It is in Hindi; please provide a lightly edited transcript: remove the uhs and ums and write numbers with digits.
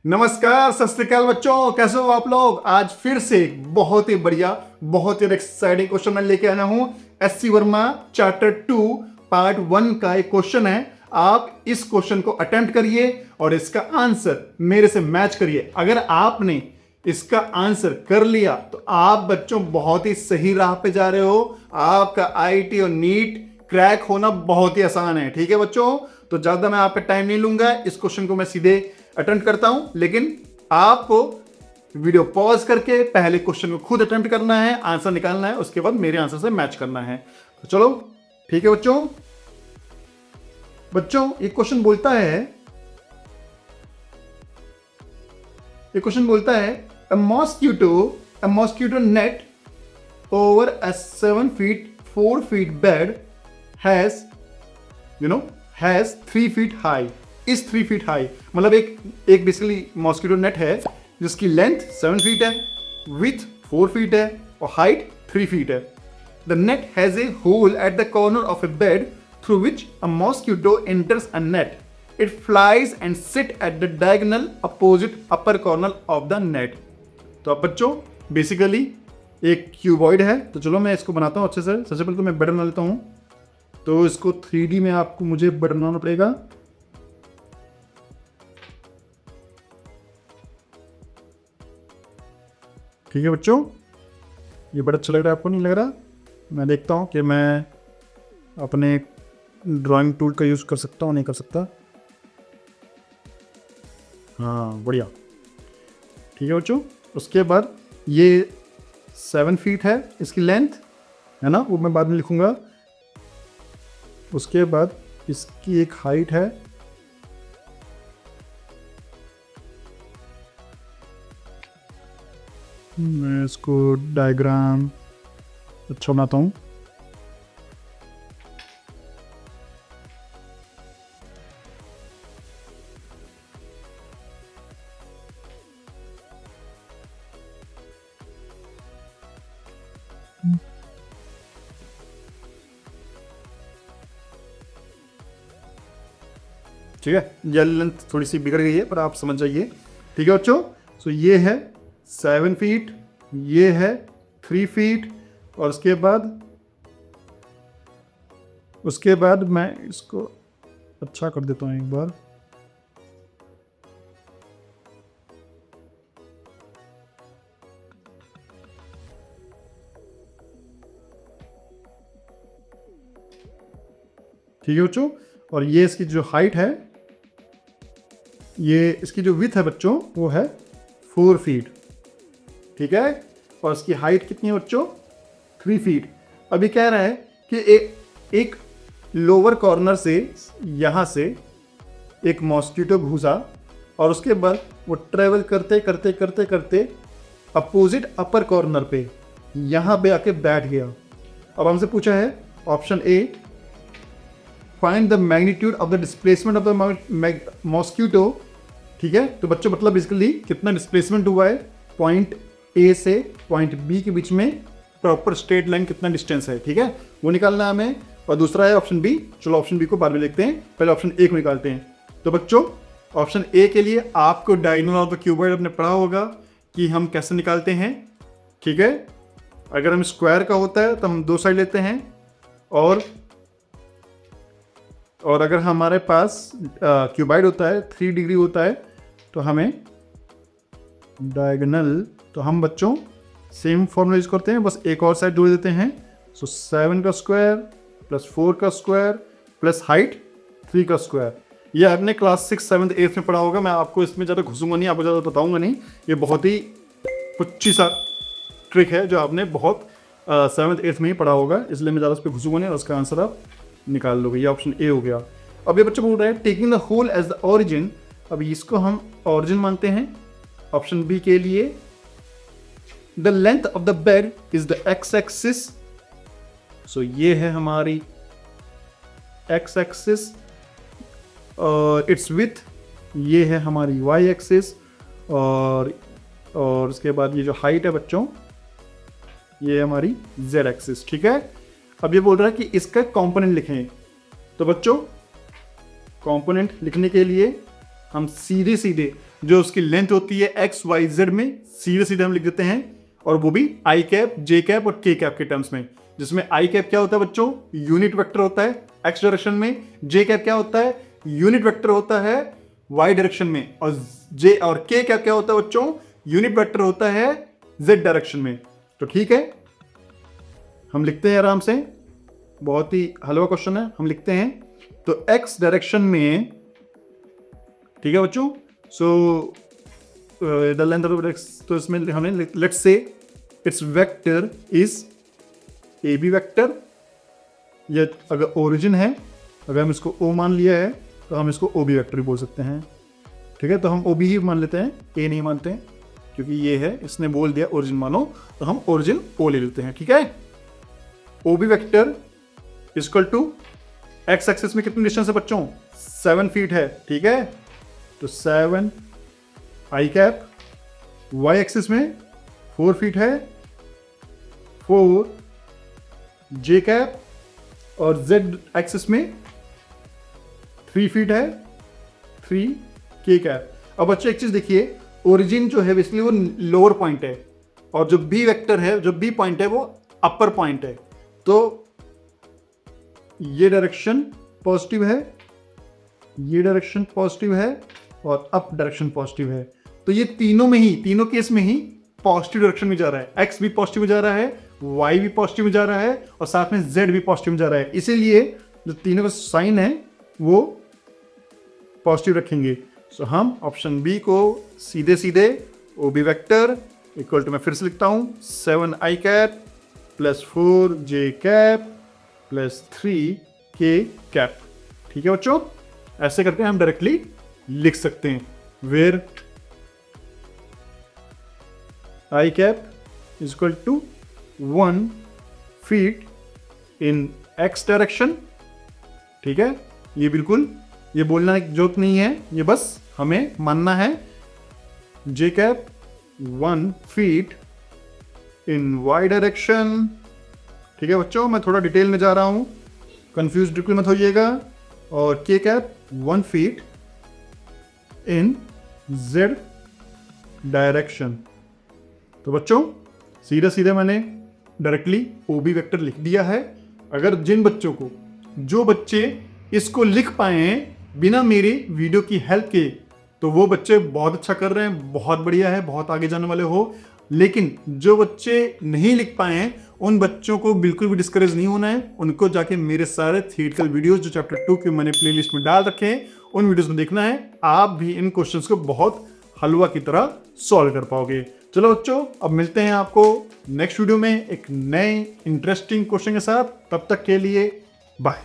नमस्कार, सत श्री अकाल बच्चों, कैसे हो आप लोग। आज फिर से एक बहुत ही बढ़िया, बहुत ही एक्साइटिंग क्वेश्चन मैं लेके आया हूं। एससी वर्मा चैप्टर 2 पार्ट 1 का एक क्वेश्चन है। आप इस क्वेश्चन को अटेम्प्ट करिए और इसका आंसर मेरे से मैच करिए। अगर आपने इसका आंसर कर लिया तो आप बच्चों बहुत ही सही राह पे जा रहे हो। आपका आईटी और नीट क्रैक होना बहुत ही आसान है। ठीक है बच्चों, तो ज्यादा मैं आपका टाइम नहीं लूंगा। इस क्वेश्चन को मैं सीधे अटेम्प्ट करता हूं, लेकिन आपको वीडियो पॉज करके पहले क्वेश्चन को खुद अटेम्प्ट करना है, आंसर निकालना है, उसके बाद मेरे आंसर से मैच करना है। तो चलो ठीक है बच्चों। बच्चों ये क्वेश्चन बोलता है a mosquito net over a 7 feet 4 feet bed has 3 feet high. इस 3 feet हाई मतलब एक बेसिकली मॉस्किटो नेट है जिसकी लेंथ 7 feet है, विथ 4 feet है और हाइट 3 feet है। The net has a hole at the corner of a bed through which a mosquito enters a net. It flies and sit at the diagonal opposite upper corner of the net. तो अब बच्चों बेसिकली एक क्यूबॉइड है। तो चलो मैं इसको बनाता हूँ अच्छे से। सबसे पहले तो मैं बेड बना लेता हूँ। तो इसको 3D में आपको मुझे बेड बनाना पड़ेगा। ठीक है बच्चों, ये बड़ा अच्छा लग रहा है, आपको नहीं लग रहा? मैं देखता हूँ कि मैं अपने ड्राइंग टूल का यूज़ कर सकता हूँ, नहीं कर सकता। हाँ बढ़िया, ठीक है बच्चों। उसके बाद ये 7 feet है इसकी लेंथ, है ना, वो मैं बाद में लिखूँगा। उसके बाद इसकी एक हाइट है, मैं इसको डायग्राम अच्छा बनाता हूँ। ठीक है, ये लेंथ थोड़ी सी बिगड़ गई है पर आप समझ जाइए। ठीक है बच्चों, सो ये है 7 feet, ये है 3 feet और उसके बाद मैं इसको अच्छा कर देता हूँ एक बार। ठीक है बच्चों, और ये इसकी जो हाइट है, ये इसकी जो विड्थ है बच्चों वो है 4 feet। ठीक है, और इसकी हाइट कितनी है बच्चों? 3 feet। अभी कह रहा है कि एक लोअर कॉर्नर से यहाँ से एक मॉस्किटो घुसा और उसके बाद वो ट्रेवल करते करते करते करते अपोजिट अपर कॉर्नर पे यहाँ पे आके बैठ गया। अब हमसे पूछा है option A, find the magnitude of the displacement of the mosquito. ठीक है, तो बच्चों मतलब बेसिकली कितना डिस्प्लेसमेंट हुआ है पॉइंट ए से पॉइंट बी के बीच में, प्रॉपर स्ट्रेट लाइन कितना डिस्टेंस है। ठीक है, वो निकालना है हमें। और दूसरा है ऑप्शन बी। चलो ऑप्शन बी को बाद में देखते हैं, पहले ऑप्शन ए को निकालते हैं। तो बच्चों ऑप्शन ए के लिए आपको डायगोनल ऑफ द क्यूबॉइड आपने पढ़ा होगा कि हम कैसे निकालते हैं। ठीक है, अगर हम स्क्वायर का होता है तो हम 2 साइड लेते हैं, और अगर हमारे पास क्यूबॉइड होता है 3 डिग्री होता है तो हमें डायगोनल, तो हम बच्चों सेम फॉर्मूला यूज करते हैं, बस एक और साइड जोड़ देते हैं। सो 7 का स्क्वायर प्लस 4 का स्क्वायर प्लस हाइट 3 का स्क्वायर। ये आपने क्लास 6, 7, 8 में पढ़ा होगा। मैं आपको इसमें ज़्यादा घुसूंगा नहीं, आपको ज़्यादा बताऊंगा नहीं। ये बहुत ही पुच्ची सा ट्रिक है जो आपने बहुत 7th 8th में ही पढ़ा होगा, इसलिए मैं ज़्यादा उस पर घुसूंगा नहीं और उसका आंसर आप निकाल लोगे। ये ऑप्शन ए हो गया। अब ये बच्चे बोल रहे हैं taking the hole as the origin. अब इसको हम ओरिजिन मानते हैं। ऑप्शन बी के लिए the length of the bed is the X axis. So ये है हमारी एक्स एक्सिस और इट्स विथ, ये है हमारी वाई एक्सिस, और उसके बाद ये जो हाइट है बच्चों ये है हमारी जेड एक्सिस। ठीक है, अब ये बोल रहा है कि इसका कंपोनेंट लिखें। तो बच्चों कंपोनेंट लिखने के लिए हम सीधे सीधे जो उसकी लेंथ होती है एक्स वाई जेड में सीधे सीधे हम लिख देते हैं, और वो भी आई कैप, जे कैप और के कैप के टर्म्स में, जिसमें आई कैप क्या होता है बच्चों, यूनिट वेक्टर होता है एक्स डायरेक्शन में, जे कैप क्या होता है, यूनिट वेक्टर होता है वाई डायरेक्शन में, और के कैप क्या होता है बच्चों, यूनिट वेक्टर होता है जेड डायरेक्शन में। तो ठीक है, हम लिखते हैं आराम से, बहुत ही हलवा क्वेश्चन है, हम लिखते हैं। तो एक्स डायरेक्शन में, ठीक है बच्चों, so the length of X, तो इसमें हमें let's say its vector is A B vector, या अगर ओरिजिन है, अगर हम इसको ओ मान लिया है तो हम इसको ओ बी वेक्टर भी बोल सकते हैं। ठीक है, तो हम ओ बी ही मान लेते हैं, ए नहीं मानते हैं, क्योंकि ये है, इसने बोल दिया ओरिजिन मानो, तो हम ओरिजिन ओ ले लेते हैं। ठीक है, O B vector equal to X axis में कितनी डिस्टेंस है बच्चों, 7 फीट है। ठीक है, तो 7 आई कैप, वाई एक्सिस में 4 फीट है, 4 जे कैप, और जेड एक्सिस में 3 फीट है, 3 के कैप। अब बच्चे एक चीज देखिए, ओरिजिन जो है बेसिकली वो लोअर पॉइंट है, और जो बी वेक्टर है, जो बी पॉइंट है वो अपर पॉइंट है। तो ये डायरेक्शन पॉजिटिव है, ये डायरेक्शन पॉजिटिव है, और अप डायरेक्शन पॉजिटिव है। तो ये तीनों में ही, तीनों केस में ही पॉजिटिव डायरेक्शन में जा रहा है। एक्स भी पॉजिटिव में जा रहा है, वाई भी पॉजिटिव में जा रहा है, और साथ में जेड भी पॉजिटिव में जा रहा है। इसीलिए जो तीनों का साइन है वो पॉजिटिव रखेंगे। सो हम ऑप्शन बी को सीधे सीधे O B vector equal to, मैं फिर से लिखता हूं, 7 I cap plus 4 J cap plus 3 K cap. ठीक है बच्चों, ऐसे करके हम डायरेक्टली लिख सकते हैं, where I cap is equal to 1 feet in X direction. ठीक है, ये बिल्कुल, ये बोलना एक जोक नहीं है, ये बस हमें मानना है। J cap 1 feet in Y direction. ठीक है बच्चों, मैं थोड़ा डिटेल में जा रहा हूं, कंफ्यूज बिल्कुल मत होइएगा। और के कैप 1 फीट इन जेड डायरेक्शन। तो बच्चों सीधे सीधे मैंने डायरेक्टली ओ बी वेक्टर लिख दिया है। अगर जिन बच्चों को, जो बच्चे इसको लिख पाए हैं बिना मेरी वीडियो की हेल्प के, तो वो बच्चे बहुत अच्छा कर रहे हैं, बहुत बढ़िया है, बहुत आगे जाने वाले हो। लेकिन जो बच्चे नहीं लिख पाए हैं, उन बच्चों को बिल्कुल भी डिस्करेज नहीं होना है। उनको जाके मेरे सारे थियोरेटिकल वीडियोस जो चैप्टर 2 के मैंने प्लेलिस्ट में डाल रखे हैं, उन वीडियोस में देखना है। आप भी इन क्वेश्चंस को बहुत हलवा की तरह सॉल्व कर पाओगे। चलो बच्चों, अब मिलते हैं आपको नेक्स्ट वीडियो में एक नए इंटरेस्टिंग क्वेश्चन के साथ। तब तक के लिए बाय।